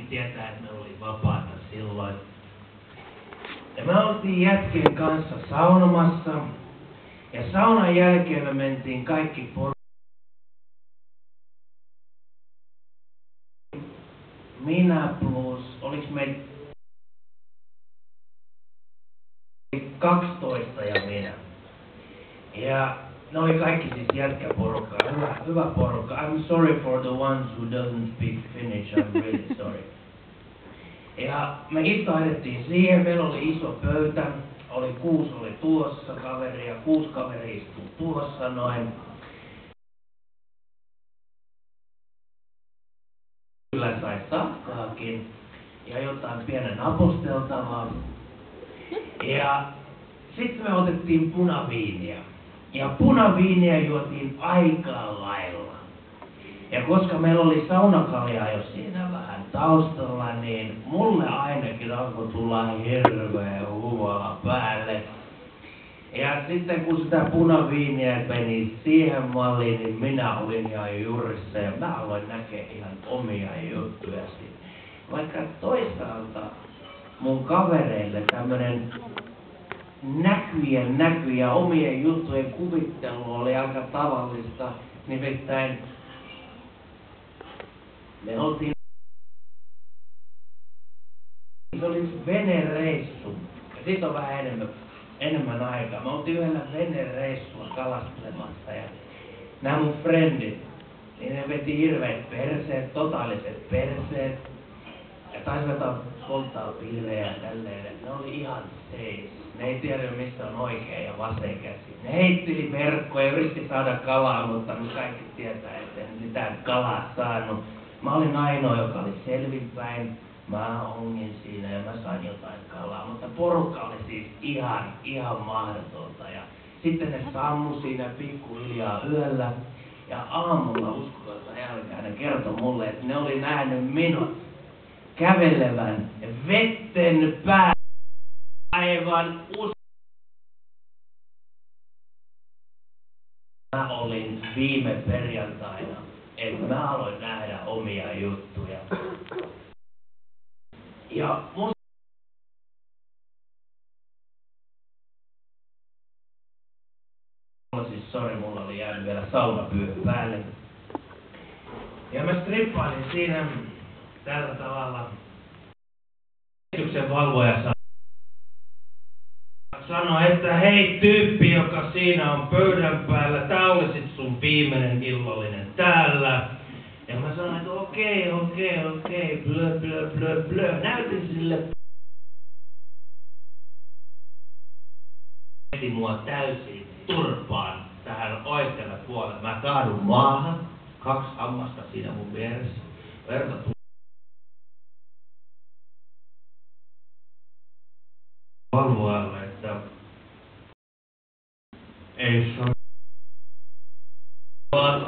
tietää, että me oli vapaata silloin. Ja me oltiin jätkien kanssa saunomassa. Ja saunan jälkeen me mentiin kaikki minä plus, oliks meitä 12 ja minä. Ja ne oli kaikki siis jätkäporukka, hyvä porukka. I'm sorry for the ones who doesn't speak Finnish, I'm really sorry. Ja me istuhdettiin siihen, meillä oli iso pöytä, 6 oli tuossa kaveria, 6 kaveria istuu tuossa noin. Kyllä sai sakkaakin ja jotain pienen aposteltavaa. Ja sitten me otettiin punaviiniä. Ja punaviiniä juotiin aika lailla. Ja koska meillä oli saunakaljaa jo siinä vähän taustalla, niin mulle ainakin alkoi tulla hirveä huola päälle. Ja sitten kun sitä punaviiniä meni siihen malliin, niin minä olin ihan jurissa ja mä aloin näkee ihan omia juttuja siitä. Vaikka toisaalta mun kavereille tämmönen näky ja omien juttujen kuvittelu oli aika tavallista. Nimittäin me oltiin, se oli venereissu. Ja siitä on vähän enemmän aikaa. Me oltiin yhdellä venereissulla kalastelemassa ja nämä mun frendit, niin ne veti hirveet perseet, totaaliset perseet. Ja taisivat polttaa piirejä ja tälleen. Ne oli ihan seis. Ne ei tiedä missä on oikea ja vasen käsi. Ne heitteli verkkoja ja yritti saada kalaa, mutta nyt kaikki tietää, että en mitään kalaa saanut. Mä olin ainoa, joka oli selvinpäin. Mä ongin siinä ja mä sain jotain kalaa, mutta porukka oli siis ihan mahdotonta. Ja sitten ne sammu siinä pikkuhiljaa yöllä. Ja aamulla uskotonta jälkeen ne kertoi mulle, että ne oli nähnyt minut kävelevän vetten päällä aivan Mä olin viime perjantaina, että mä aloin nähdä omia juttuja. Ja mulla oli jäänyt vielä saunapyy päälle. Ja mä strippailin siinä tällä tavalla. Esityksen valvoja sanoi, että hei tyyppi, joka siinä on pöydän päällä, tää olisit sun viimeinen illallinen täällä. Ja mä sanoin, että okei, blö. Näytin sille veti mua täysin turpaan tähän oikealle puolelle. Mä kaadun maahan, 2 hammasta siinä mun vieressä. Verta valvoalle, että ei saa olla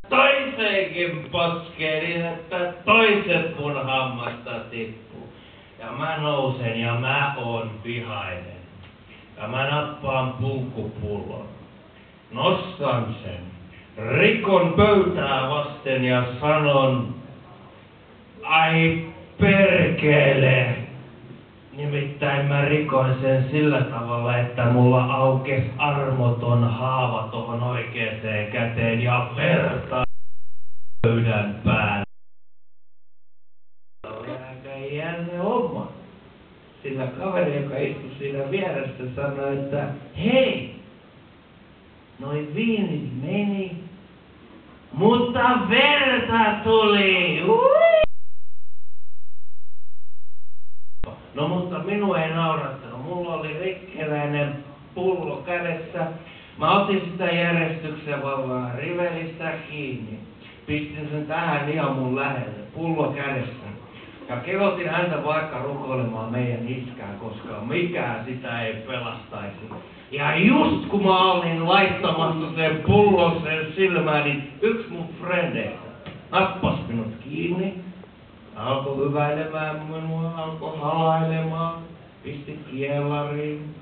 toiseenkin poskeen niin, että toiset mun hammasta tippuu. Ja mä nousen ja mä oon vihainen. Ja mä nappaan punkkupullon. Nostan sen. Rikon pöytää vasten ja sanon, ai perkele. Nimittäin mä rikoin sen sillä tavalla, että mulla aukes armoton haava tohon oikeeseen käteen ja verta pöydän päällä. Oli aika jännä homma. Sillä kaveri, joka istui siinä vieressä, sanoi, että hei, noi viinit meni, mutta verta tuli. No mutta minua ei naurattanut. Mulla oli rikkeläinen pullo kädessä. Mä otin sitä järjestyksen valvonnan rivelistä kiinni. Pistin sen tähän ihan mun lähelle, pullo kädessä. Ja kehotin häntä vaikka rukoilemaan meidän iskää, koska mikään sitä ei pelastaisi. Ja just kun mä olin laittamassa sen pullon sen silmään, niin yksi mun frendeistä nappas minut kiinni. Alkoi hyväilemään minua, alkoi halailemaan, pisti kielariin.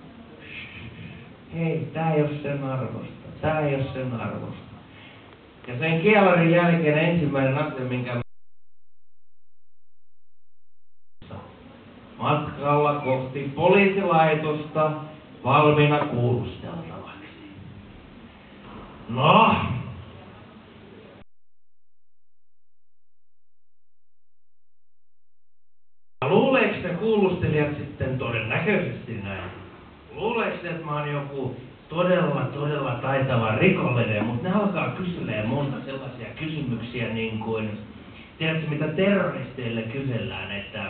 Hei, tää ei oo sen arvosta, tää ei oo sen arvosta. Ja Ja sen kielarin jälkeen ensimmäinen asia, minkä matkalla kohti poliisilaitosta valmiina kuulusteltavaksi. No, luuleeko ne kuulustelijat sitten todennäköisesti näin? Luuleeko että mä oon joku todella taitava rikollinen, mutta ne alkaa kyselemään multa sellaisia kysymyksiä niin kuin, tiedätkö mitä terroristeille kysellään, että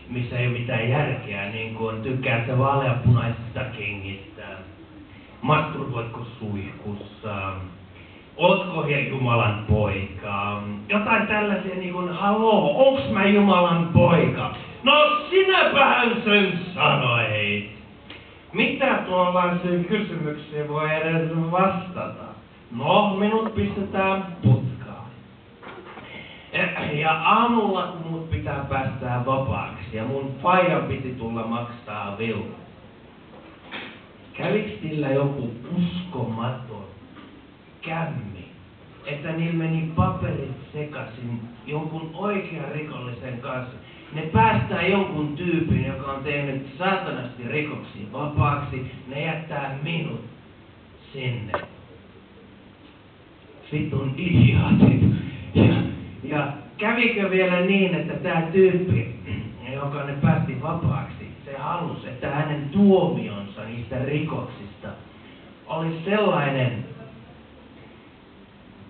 missä ei ole mitään järkeä, niin kuin tykkäätkö vaaleanpunaisista kengistä, masturboitko suihkussa, ootko he Jumalan poika, jotain tällaisia niin kuin, haloo, onks mä Jumalan poika? No sinäpähän sen sanoit! Mitä tuollaisiin kysymyksiin voi edes vastata? No, minut pistetään putkaan. Ja aamulla kun mut pitää päästää vapaaksi ja mun faijan piti tulla maksaa viulu. Käviks sillä joku uskomaton kämmi, että niillä meni paperit sekasin jonkun oikean rikollisen kanssa. Ne päästää jonkun tyypin, joka on tehnyt saatanasti rikoksia vapaaksi, ne jättää minut sinne. Vitun idiootit. Ja kävikö vielä niin, että tää tyyppi, joka ne päästi vapaaksi, se halusi, että hänen tuomionsa niistä rikoksista oli sellainen,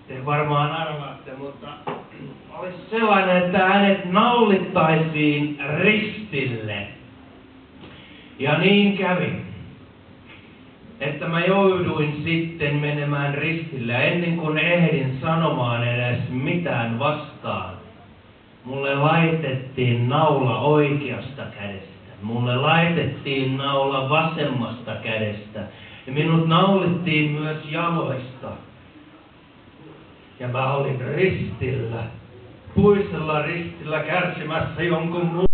te varmaan arvaatte, mutta olisi sellainen, että hänet naulittaisiin ristille. Ja niin kävi, että mä jouduin sitten menemään ristille ennen kuin ehdin sanomaan edes mitään vastaan. Mulle laitettiin naula oikeasta kädestä, mulle laitettiin naula vasemmasta kädestä ja minut naulittiin myös jaloista. Ja mä olin ristillä, puisella ristillä kärsimässä jonkun muun.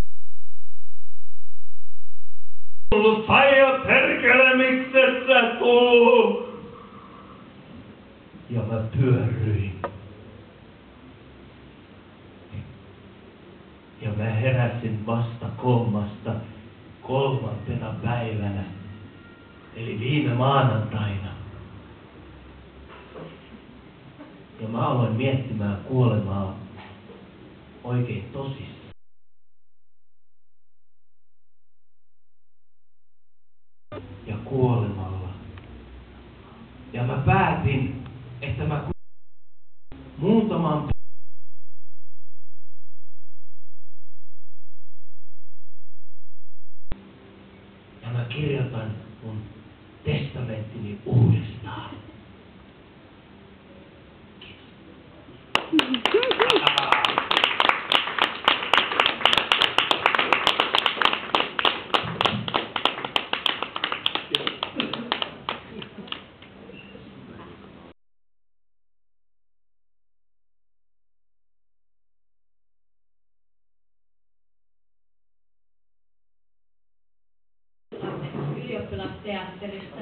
Tullut faija perkele, mikset sä tuu? Ja mä pyörryin. Ja mä heräsin vasta kolmantena päivänä, eli viime maanantaina. Ja mä aloin miettimään kuolemaa oikein tosissaan. Ja kuolemalla. Ja mä päätin, että mä muutaman ja mä kirjoitan mun testamenttini uudestaan. Ylioppilasteatterista.